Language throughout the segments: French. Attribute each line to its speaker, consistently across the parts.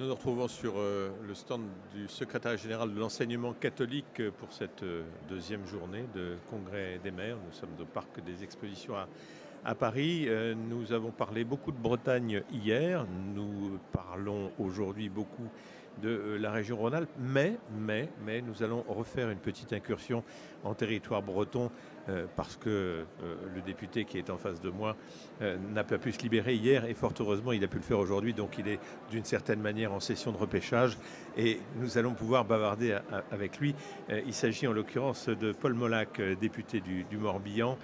Speaker 1: Nous nous retrouvons sur le stand du secrétaire général de l'enseignement catholique pour cette deuxième journée de congrès des maires. Nous sommes au parc des expositions à Paris. Nous avons parlé beaucoup de Bretagne hier. Nous parlons aujourd'hui beaucoup de la région Rhône-Alpes. Mais nous allons refaire une petite incursion en territoire breton parce que le député qui est en face de moi n'a pas pu se libérer hier et fort heureusement il a pu le faire aujourd'hui. Donc il est d'une certaine manière en session de repêchage et nous allons pouvoir bavarder avec lui. Il s'agit en l'occurrence de Paul Molac, député du Morbihan,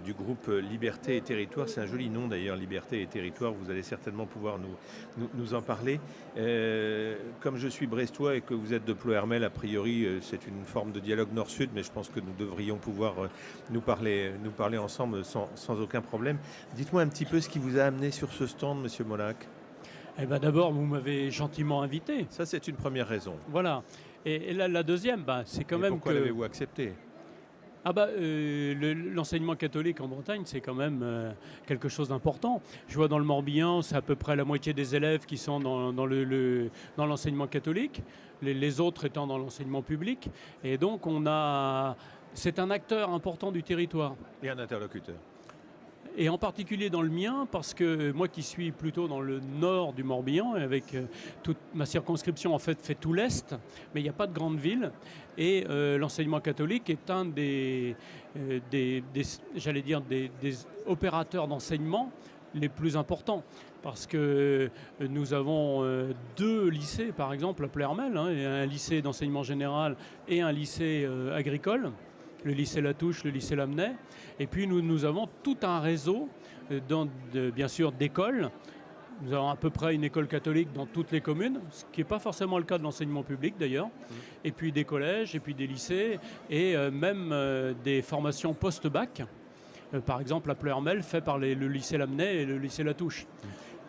Speaker 1: du groupe Liberté et Territoire. C'est un joli nom d'ailleurs, Liberté et Territoire. Vous allez certainement pouvoir nous en parler. Comme je suis brestois et que vous êtes de Ploërmel, a priori c'est une forme de dialogue nord-sud, mais je pense que nous devrions pouvoir nous parler ensemble sans aucun problème. Dites-moi un petit peu ce qui vous a amené sur ce stand, Monsieur Molac.
Speaker 2: Eh ben d'abord, vous m'avez gentiment invité.
Speaker 1: Ça, c'est une première raison.
Speaker 2: Voilà. Et la deuxième, c'est quand même
Speaker 1: pourquoi l'avez-vous accepté ?
Speaker 2: L'enseignement catholique en Bretagne, c'est quand même quelque chose d'important. Je vois dans le Morbihan, c'est à peu près la moitié des élèves qui sont dans l'enseignement catholique, les autres étant dans l'enseignement public. Et donc, c'est un acteur important du territoire.
Speaker 1: Et un interlocuteur.
Speaker 2: Et en particulier dans le mien, parce que moi qui suis plutôt dans le nord du Morbihan, avec toute ma circonscription en fait tout l'est, mais il n'y a pas de grande ville, et l'enseignement catholique est un des opérateurs d'enseignement les plus importants, parce que nous avons deux lycées, par exemple, à Ploërmel, un lycée d'enseignement général et un lycée agricole, le lycée Latouche, le lycée Lamennais. Et puis nous avons tout un réseau, bien sûr, d'écoles. Nous avons à peu près une école catholique dans toutes les communes, ce qui n'est pas forcément le cas de l'enseignement public d'ailleurs. Et puis des collèges, et puis des lycées, et même des formations post-bac. Par exemple, à Ploërmel, fait par le lycée Lamennais et le lycée Latouche.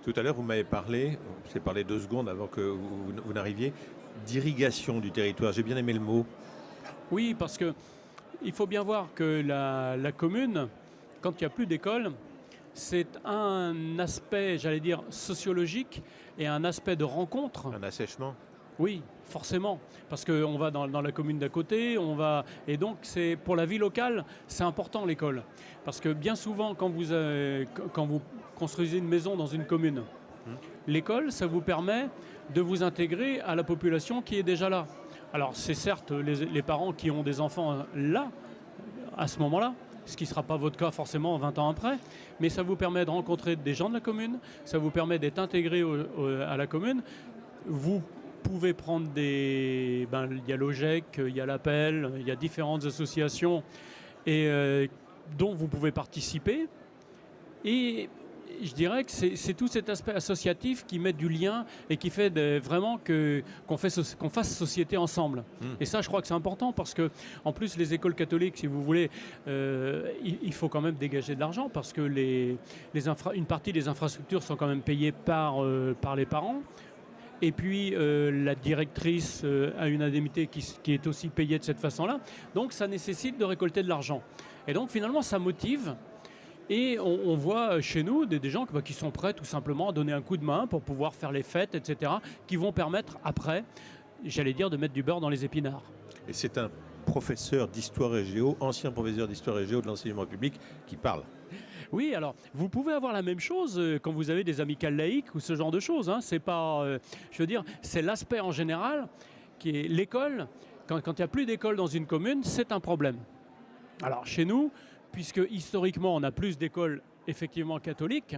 Speaker 1: Tout à l'heure, vous m'avez parlé, c'est parlé 2 secondes avant que vous n'arriviez, d'irrigation du territoire. J'ai bien aimé le mot.
Speaker 2: Oui, parce que il faut bien voir que la commune, quand il n'y a plus d'école, c'est un aspect, j'allais dire, sociologique et un aspect de rencontre.
Speaker 1: Un assèchement ?
Speaker 2: Oui, forcément, parce qu'on va dans la commune d'à côté, et donc c'est pour la vie locale, c'est important l'école. Parce que bien souvent, quand vous construisez une maison dans une commune, l'école, ça vous permet de vous intégrer à la population qui est déjà là. Alors c'est certes les parents qui ont des enfants là, à ce moment-là, ce qui ne sera pas votre cas forcément 20 ans après, mais ça vous permet de rencontrer des gens de la commune, ça vous permet d'être intégré à la commune. Vous pouvez prendre il y a l'OGEC, il y a l'Appel, il y a différentes associations dont vous pouvez participer. Et je dirais que c'est tout cet aspect associatif qui met du lien et qui fait vraiment qu'on fasse société ensemble. Et ça, je crois que c'est important parce que, en plus, les écoles catholiques, si vous voulez, il faut quand même dégager de l'argent parce que une partie des infrastructures sont quand même payées par les parents. Et puis, la directrice a une indemnité qui est aussi payée de cette façon-là. Donc, ça nécessite de récolter de l'argent. Et donc, finalement, ça motive. Et on voit chez nous des gens qui sont prêts tout simplement à donner un coup de main pour pouvoir faire les fêtes, etc., qui vont permettre après, j'allais dire, de mettre du beurre dans les épinards.
Speaker 1: Et c'est un professeur d'histoire et géo, ancien professeur d'histoire et géo de l'enseignement public, qui parle.
Speaker 2: Oui, alors, vous pouvez avoir la même chose quand vous avez des amicales laïques ou ce genre de choses. C'est pas, je veux dire, c'est l'aspect en général qui est l'école. Quand il n'y a plus d'école dans une commune, c'est un problème. Alors, chez nous, puisque historiquement on a plus d'écoles effectivement catholiques,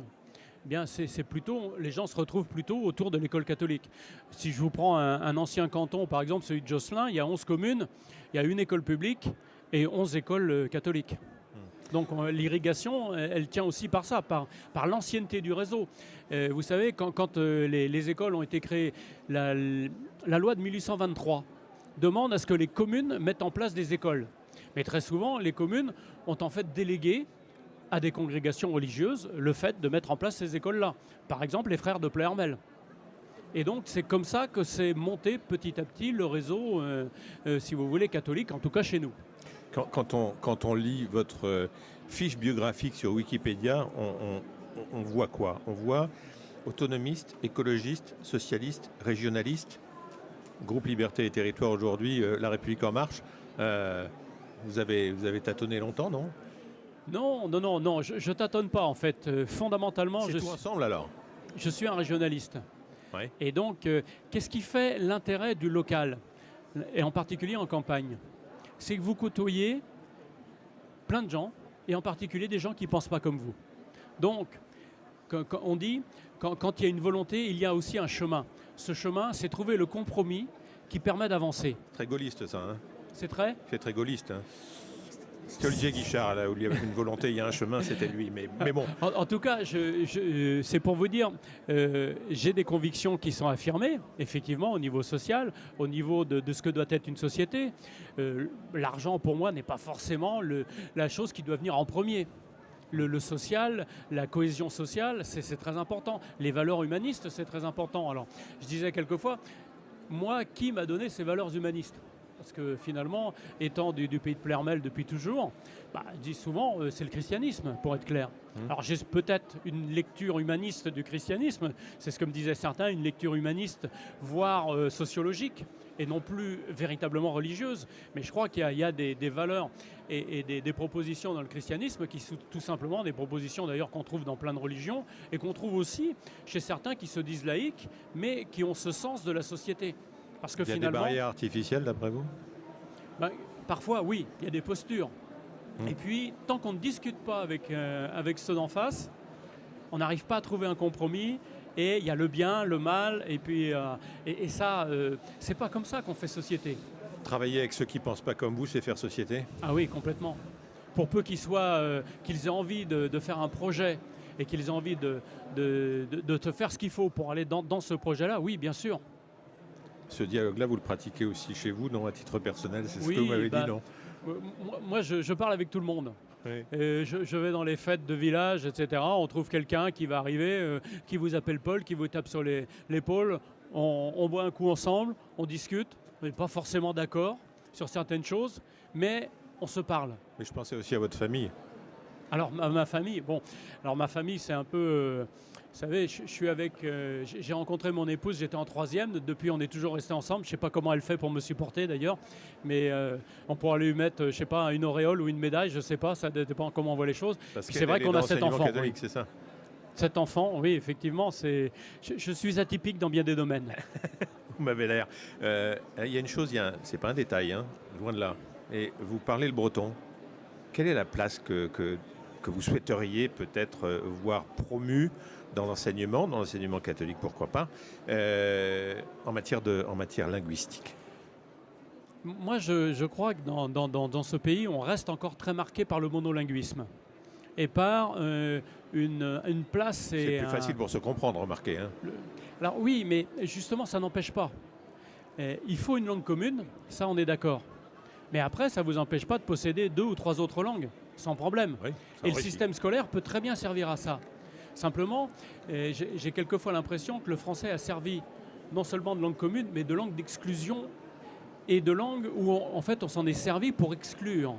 Speaker 2: eh bien c'est plutôt, les gens se retrouvent plutôt autour de l'école catholique. Si je vous prends un ancien canton, par exemple celui de Josselin, il y a 11 communes, il y a une école publique et 11 écoles catholiques. Donc l'irrigation, elle tient aussi par ça, par l'ancienneté du réseau. Vous savez, quand les écoles ont été créées, la loi de 1823 demande à ce que les communes mettent en place des écoles. Mais très souvent, les communes ont en fait délégué à des congrégations religieuses le fait de mettre en place ces écoles-là. Par exemple, les frères de Ploërmel. Et donc, c'est comme ça que c'est monté petit à petit le réseau, si vous voulez, catholique, en tout cas chez nous.
Speaker 1: Quand on lit votre fiche biographique sur Wikipédia, on voit quoi ? On voit autonomiste, écologiste, socialiste, régionaliste. Groupe Liberté et Territoire aujourd'hui, La République En Marche. Vous avez tâtonné longtemps, non?
Speaker 2: Non, je tâtonne pas en fait. Fondamentalement,
Speaker 1: C'est tout ensemble alors.
Speaker 2: je suis un régionaliste.
Speaker 1: Ouais.
Speaker 2: Et donc, qu'est-ce qui fait l'intérêt du local, et en particulier en campagne? C'est que vous côtoyez plein de gens, et en particulier des gens qui ne pensent pas comme vous. Donc, quand on dit, quand il y a une volonté, il y a aussi un chemin. Ce chemin, c'est trouver le compromis qui permet d'avancer.
Speaker 1: Très gaulliste ça, hein.
Speaker 2: C'est très...
Speaker 1: C'est très gaulliste, hein. C'est Olivier Guichard, là où il y avait une volonté, il y a un chemin, c'était lui. Mais bon.
Speaker 2: En tout cas, c'est pour vous dire, j'ai des convictions qui sont affirmées, effectivement, au niveau social, au niveau de ce que doit être une société. L'argent, pour moi, n'est pas forcément la chose qui doit venir en premier. Le social, la cohésion sociale, c'est très important. Les valeurs humanistes, c'est très important. Alors, je disais quelquefois, moi, qui m'a donné ces valeurs humanistes? Parce que finalement, étant du pays de Ploermel depuis toujours, je dis souvent, c'est le christianisme, pour être clair. Alors j'ai peut-être une lecture humaniste du christianisme, c'est ce que me disaient certains, une lecture humaniste, voire sociologique, et non plus véritablement religieuse. Mais je crois qu'il y a des valeurs et des propositions dans le christianisme qui sont tout simplement des propositions d'ailleurs qu'on trouve dans plein de religions, et qu'on trouve aussi chez certains qui se disent laïcs, mais qui ont ce sens de la société. Parce que
Speaker 1: il y a
Speaker 2: finalement,
Speaker 1: des barrières artificielles d'après vous?
Speaker 2: Parfois, oui, il y a des postures. Et puis, tant qu'on ne discute pas avec ceux d'en face, on n'arrive pas à trouver un compromis. Et il y a le bien, le mal, et puis et ça, c'est pas comme ça qu'on fait société.
Speaker 1: Travailler avec ceux qui ne pensent pas comme vous, c'est faire société?
Speaker 2: Ah oui, complètement. Pour peu qu'ils aient envie de faire un projet et qu'ils aient envie de te faire ce qu'il faut pour aller dans ce projet-là, oui, bien sûr.
Speaker 1: Ce dialogue-là, vous le pratiquez aussi chez vous, non, à titre personnel? C'est ce
Speaker 2: Oui,
Speaker 1: que vous m'avez dit, non?
Speaker 2: Moi, je parle avec tout le monde.
Speaker 1: Oui.
Speaker 2: Je vais dans les fêtes de village, etc. On trouve quelqu'un qui va arriver, qui vous appelle Paul, qui vous tape sur l'épaule. On boit un coup ensemble, on discute. On n'est pas forcément d'accord sur certaines choses, mais on se parle.
Speaker 1: Mais je pensais aussi à votre famille.
Speaker 2: Alors, ma famille, ma famille, c'est un peu... vous savez, je suis avec... j'ai rencontré mon épouse, j'étais en 3e. Depuis, on est toujours restés ensemble. Je ne sais pas comment elle fait pour me supporter, d'ailleurs. Mais on pourra lui mettre, je ne sais pas, une auréole ou une médaille. Je ne sais pas, ça dépend comment on voit les choses.
Speaker 1: C'est vrai qu'on a 7 enfants. Catholique, c'est ça?
Speaker 2: 7 enfants, oui, effectivement. Je suis atypique dans bien des domaines.
Speaker 1: Vous m'avez l'air. Il y a une chose, c'est pas un détail, hein, loin de là. Et vous parlez le breton. Quelle est la place que vous souhaiteriez peut-être voir promue dans l'enseignement catholique, pourquoi pas, en matière linguistique?
Speaker 2: Moi, je crois que dans ce pays, on reste encore très marqué par le monolinguisme et par une place...
Speaker 1: C'est plus facile pour se comprendre, remarquez. Hein.
Speaker 2: Alors oui, mais justement, ça n'empêche pas. Il faut une langue commune, ça on est d'accord. Mais après, ça ne vous empêche pas de posséder 2 ou 3 autres langues, sans problème.
Speaker 1: Oui,
Speaker 2: et le système scolaire peut très bien servir à ça. Simplement, j'ai quelquefois l'impression que le français a servi non seulement de langue commune, mais de langue d'exclusion et de langue où en fait on s'en est servi pour exclure.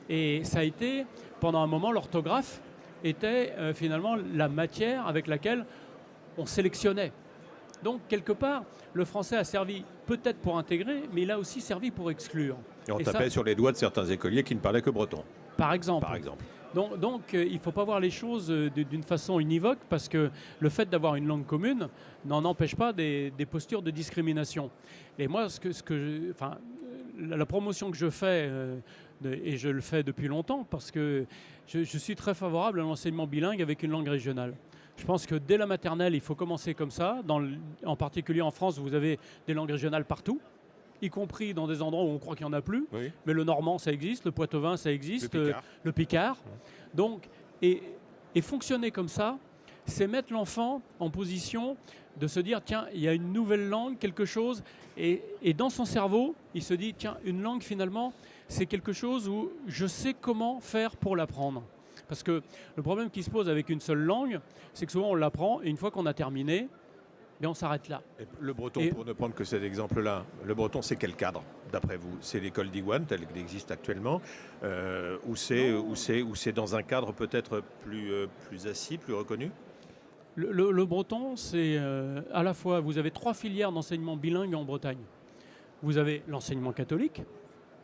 Speaker 2: Et ça a été, pendant un moment, l'orthographe était finalement la matière avec laquelle on sélectionnait. Donc, quelque part, le français a servi peut-être pour intégrer, mais il a aussi servi pour exclure.
Speaker 1: Et on tapait sur les doigts de certains écoliers qui ne parlaient que breton.
Speaker 2: Par exemple. Donc il ne faut pas voir les choses d'une façon univoque, parce que le fait d'avoir une langue commune n'en empêche pas des postures de discrimination. Et moi, la promotion que je fais, et je le fais depuis longtemps, parce que je suis très favorable à l'enseignement bilingue avec une langue régionale. Je pense que dès la maternelle, il faut commencer comme ça. En particulier en France, vous avez des langues régionales partout, y compris dans des endroits où on croit qu'il n'y en a plus. Oui. Mais le normand, ça existe, le poitevin, ça existe, le picard. Donc, et fonctionner comme ça, c'est mettre l'enfant en position de se dire, tiens, il y a une nouvelle langue, quelque chose, et dans son cerveau, il se dit, tiens, une langue finalement, c'est quelque chose où je sais comment faire pour l'apprendre. Parce que le problème qui se pose avec une seule langue, c'est que souvent on l'apprend, et une fois qu'on a terminé, on s'arrête là.
Speaker 1: Et le breton, pour ne prendre que cet exemple-là, le breton, c'est quel cadre, d'après vous? C'est l'école d'Iwan, telle qu'elle existe actuellement, ou c'est dans un cadre peut-être plus assis, plus reconnu?
Speaker 2: Le breton, c'est à la fois, vous avez 3 filières d'enseignement bilingue en Bretagne. Vous avez l'enseignement catholique,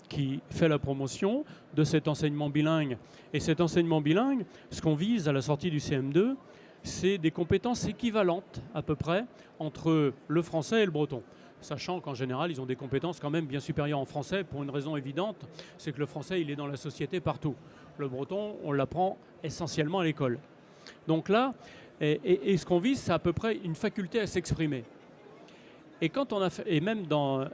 Speaker 2: qui fait la promotion de cet enseignement bilingue. Et cet enseignement bilingue, ce qu'on vise à la sortie du CM2, c'est des compétences équivalentes à peu près entre le français et le breton. Sachant qu'en général, ils ont des compétences quand même bien supérieures en français pour une raison évidente, c'est que le français, il est dans la société partout. Le breton, on l'apprend essentiellement à l'école. Donc là, et ce qu'on vise, c'est à peu près une faculté à s'exprimer. Et quand on a fait, et même dans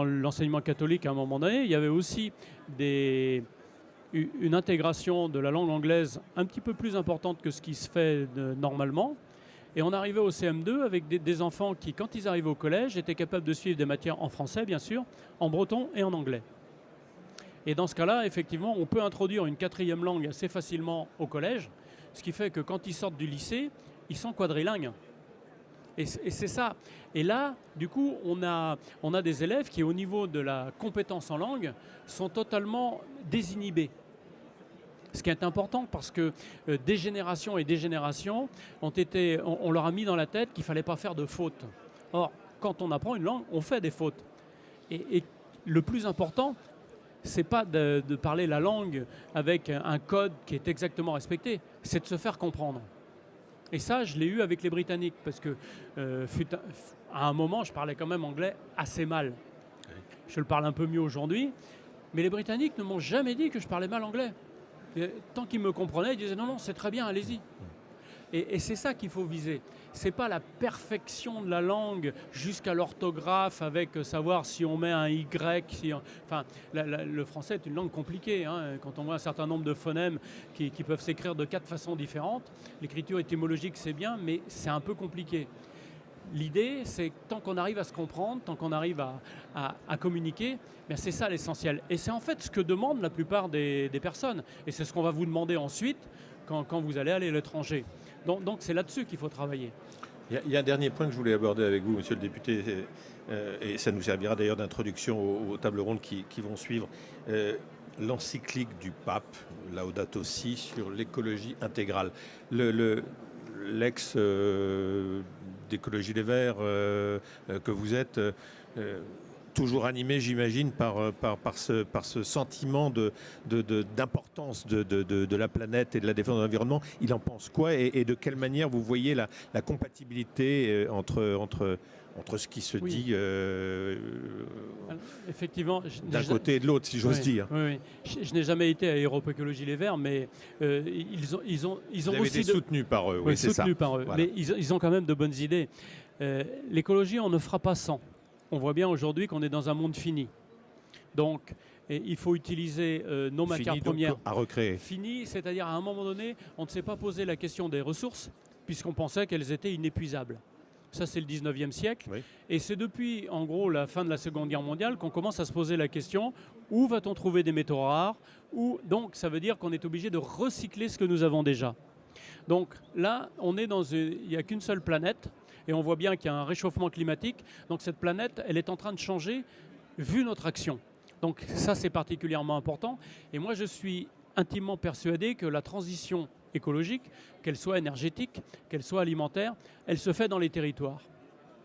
Speaker 2: l'enseignement catholique, à un moment donné, il y avait aussi une intégration de la langue anglaise un petit peu plus importante que ce qui se fait normalement. Et on arrivait au CM2 avec des enfants qui, quand ils arrivaient au collège, étaient capables de suivre des matières en français, bien sûr, en breton et en anglais. Et dans ce cas-là, effectivement, on peut introduire une 4e langue assez facilement au collège, ce qui fait que quand ils sortent du lycée, ils sont quadrilingues. Et c'est ça. Et là, du coup, on a des élèves qui, au niveau de la compétence en langue, sont totalement désinhibés. Ce qui est important parce que des générations et des générations on leur a mis dans la tête qu'il ne fallait pas faire de fautes. Or, quand on apprend une langue, on fait des fautes. Et le plus important, c'est pas de parler la langue avec un code qui est exactement respecté, c'est de se faire comprendre. Et ça, je l'ai eu avec les Britanniques, parce que à un moment, je parlais quand même anglais assez mal. Je le parle un peu mieux aujourd'hui, mais les Britanniques ne m'ont jamais dit que je parlais mal anglais. Et tant qu'ils me comprenaient, ils disaient non, c'est très bien, allez-y. Et c'est ça qu'il faut viser. C'est pas la perfection de la langue jusqu'à l'orthographe avec savoir si on met un Y. Le français est une langue compliquée. Hein. Quand on voit un certain nombre de phonèmes qui peuvent s'écrire de 4 façons différentes, l'écriture étymologique c'est bien, mais c'est un peu compliqué. L'idée, c'est que tant qu'on arrive à se comprendre, tant qu'on arrive à communiquer, bien c'est ça l'essentiel. Et c'est en fait ce que demandent la plupart des personnes. Et c'est ce qu'on va vous demander ensuite quand vous allez aller à l'étranger. Donc c'est là-dessus qu'il faut travailler.
Speaker 1: Il y a un dernier point que je voulais aborder avec vous, monsieur le député, et ça nous servira d'ailleurs d'introduction aux tables rondes qui vont suivre. L'encyclique du pape, Laudato Si, sur l'écologie intégrale. L'ex d'écologie des Verts que vous êtes, toujours animé, j'imagine, par ce sentiment d'importance de la planète et de la défense de l'environnement. Il en pense quoi et de quelle manière vous voyez la compatibilité entre ce qui se dit
Speaker 2: effectivement,
Speaker 1: d'un côté et de l'autre, si j'ose dire.
Speaker 2: Oui. Je n'ai jamais été à Europe Écologie Les Verts, mais ils ont
Speaker 1: vous avez été soutenu par eux, oui, c'est ça.
Speaker 2: Par eux. Voilà. Mais ils ont quand même de bonnes idées. L'écologie, on ne fera pas sans. On voit bien aujourd'hui qu'on est dans un monde fini. Donc, il faut utiliser nos matières premières.
Speaker 1: Donc, à recréer.
Speaker 2: Fini, c'est-à-dire à un moment donné, on ne s'est pas posé la question des ressources, puisqu'on pensait qu'elles étaient inépuisables. Ça, c'est le 19e siècle. Oui. Et c'est depuis, en gros, la fin de la Seconde Guerre mondiale qu'on commence à se poser la question, où va-t-on trouver des métaux rares ? Donc, ça veut dire qu'on est obligé de recycler ce que nous avons déjà. Donc là, on est il n'y a qu'une seule planète, et on voit bien qu'il y a un réchauffement climatique. Donc cette planète, elle est en train de changer, vu notre action. Donc ça, c'est particulièrement important. Et moi, je suis intimement persuadé que la transition écologique, qu'elle soit énergétique, qu'elle soit alimentaire, elle se fait dans les territoires.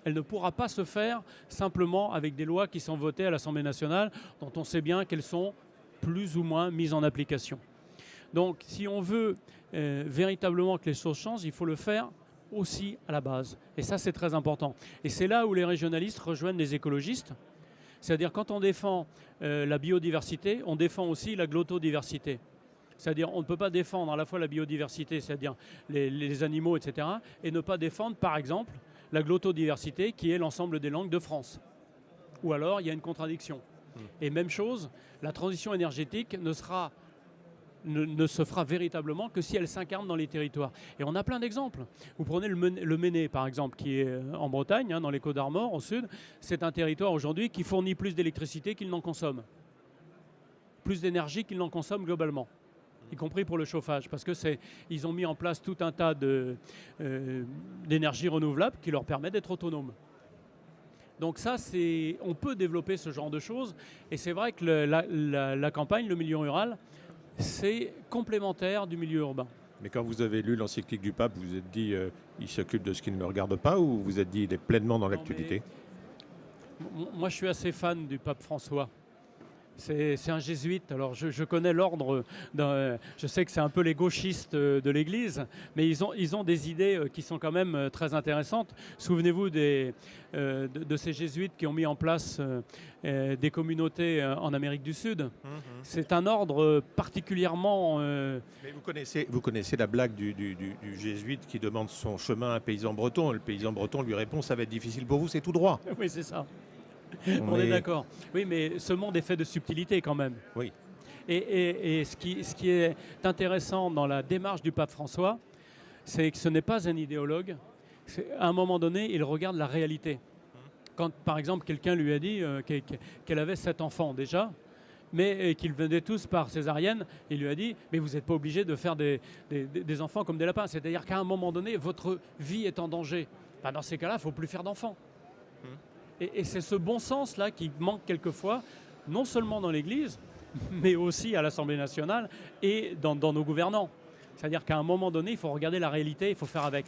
Speaker 2: Elle ne pourra pas se faire simplement avec des lois qui sont votées à l'Assemblée nationale, dont on sait bien qu'elles sont plus ou moins mises en application. Donc si on veut véritablement que les choses changent, il faut le faire aussi à la base. Et ça, c'est très important. Et c'est là où les régionalistes rejoignent les écologistes. C'est-à-dire quand on défend la biodiversité, on défend aussi la glottodiversité. C'est-à-dire on ne peut pas défendre à la fois la biodiversité, c'est-à-dire les animaux, etc., et ne pas défendre, par exemple, la glottodiversité qui est l'ensemble des langues de France. Ou alors, il y a une contradiction. Et même chose, la transition énergétique ne se fera véritablement que si elle s'incarne dans les territoires. Et on a plein d'exemples. Vous prenez le Méné, par exemple, qui est en Bretagne, dans les Côtes-d'Armor, au sud. C'est un territoire aujourd'hui qui fournit plus d'électricité qu'il n'en consomme. Plus d'énergie qu'il n'en consomme globalement, y compris pour le chauffage, parce qu'ils ont mis en place tout un tas d'énergie renouvelable qui leur permet d'être autonomes. Donc ça, on peut développer ce genre de choses. Et c'est vrai que la campagne, le milieu rural, c'est complémentaire du milieu urbain.
Speaker 1: Mais quand vous avez lu l'encyclique du pape, vous vous êtes dit il s'occupe de ce qui ne me regarde pas, ou vous vous êtes dit il est pleinement dans
Speaker 2: Non,
Speaker 1: l'actualité?
Speaker 2: moi, je suis assez fan du pape François. C'est un jésuite, alors je connais l'ordre, je sais que c'est un peu les gauchistes de l'Église, mais ils ont des idées qui sont quand même très intéressantes. Souvenez-vous de ces jésuites qui ont mis en place des communautés en Amérique du Sud. C'est un ordre particulièrement...
Speaker 1: Mais vous connaissez la blague du jésuite qui demande son chemin à un paysan breton. Le paysan breton lui répond ça va être difficile pour vous, c'est tout droit.
Speaker 2: Oui, c'est ça. On est d'accord. Oui, mais ce monde est fait de subtilité quand même.
Speaker 1: Oui.
Speaker 2: Et ce qui est intéressant dans la démarche du pape François, c'est que ce n'est pas un idéologue. À un moment donné, il regarde la réalité. Quand, par exemple, quelqu'un lui a dit qu'elle avait 7 enfants déjà, mais qu'ils venaient tous par césarienne, il lui a dit « mais vous n'êtes pas obligé de faire des enfants comme des lapins ». C'est-à-dire qu'à un moment donné, votre vie est en danger. Ben, dans ces cas-là, il ne faut plus faire d'enfants. Et c'est ce bon sens-là qui manque quelquefois, non seulement dans l'Église, mais aussi à l'Assemblée nationale et dans nos gouvernants. C'est-à-dire qu'à un moment donné, il faut regarder la réalité, il faut faire avec.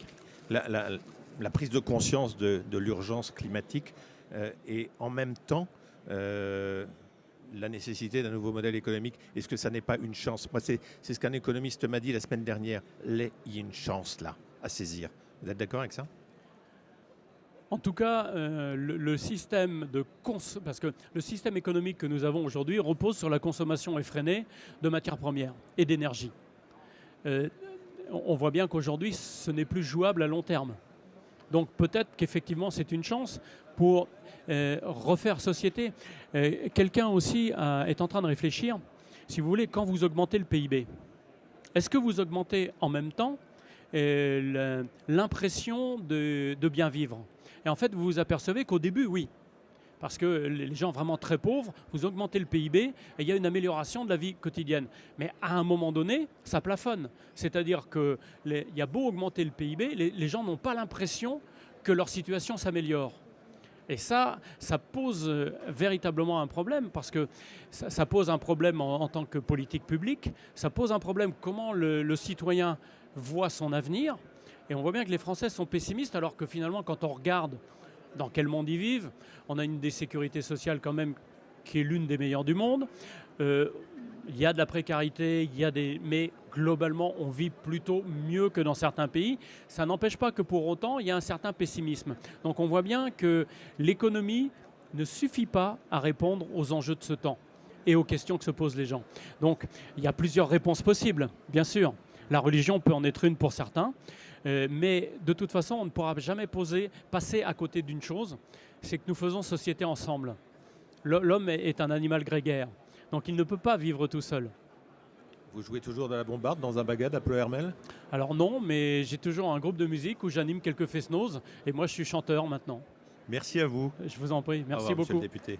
Speaker 1: La prise de conscience de l'urgence climatique et en même temps la nécessité d'un nouveau modèle économique, est-ce que ça n'est pas une chance? Moi, c'est ce qu'un économiste m'a dit la semaine dernière. Il y a une chance là à saisir. Vous êtes d'accord avec ça?
Speaker 2: En tout cas, le système parce que le système économique que nous avons aujourd'hui repose sur la consommation effrénée de matières premières et d'énergie. On voit bien qu'aujourd'hui, ce n'est plus jouable à long terme. Donc peut-être qu'effectivement, c'est une chance pour refaire société. Quelqu'un aussi est en train de réfléchir, si vous voulez, quand vous augmentez le PIB, est-ce que vous augmentez en même temps l'impression de bien vivre? Et en fait, vous vous apercevez qu'au début, oui. Parce que les gens vraiment très pauvres, vous augmentez le PIB et il y a une amélioration de la vie quotidienne. Mais à un moment donné, ça plafonne. C'est-à-dire qu'il y a beau augmenter le PIB, les gens n'ont pas l'impression que leur situation s'améliore. Et ça pose véritablement un problème, parce que ça pose un problème en tant que politique publique, ça pose un problème comment le citoyen voit son avenir. Et on voit bien que les Français sont pessimistes, alors que finalement, quand on regarde dans quel monde ils vivent, on a une des sécurités sociales quand même qui est l'une des meilleures du monde. Il y a de la précarité, mais globalement, on vit plutôt mieux que dans certains pays. Ça n'empêche pas que pour autant, il y a un certain pessimisme. Donc on voit bien que l'économie ne suffit pas à répondre aux enjeux de ce temps et aux questions que se posent les gens. Donc il y a plusieurs réponses possibles, bien sûr. La religion peut en être une pour certains. Mais de toute façon, on ne pourra jamais passer à côté d'une chose, c'est que nous faisons société ensemble. L'homme est un animal grégaire, donc il ne peut pas vivre tout seul.
Speaker 1: Vous jouez toujours de la bombarde dans un bagad à Pleuhermel?
Speaker 2: Alors non, mais j'ai toujours un groupe de musique où j'anime quelques fest-noz, et moi je suis chanteur maintenant.
Speaker 1: Merci à vous.
Speaker 2: Je vous en prie, merci
Speaker 1: Au revoir,
Speaker 2: beaucoup.
Speaker 1: Monsieur le député.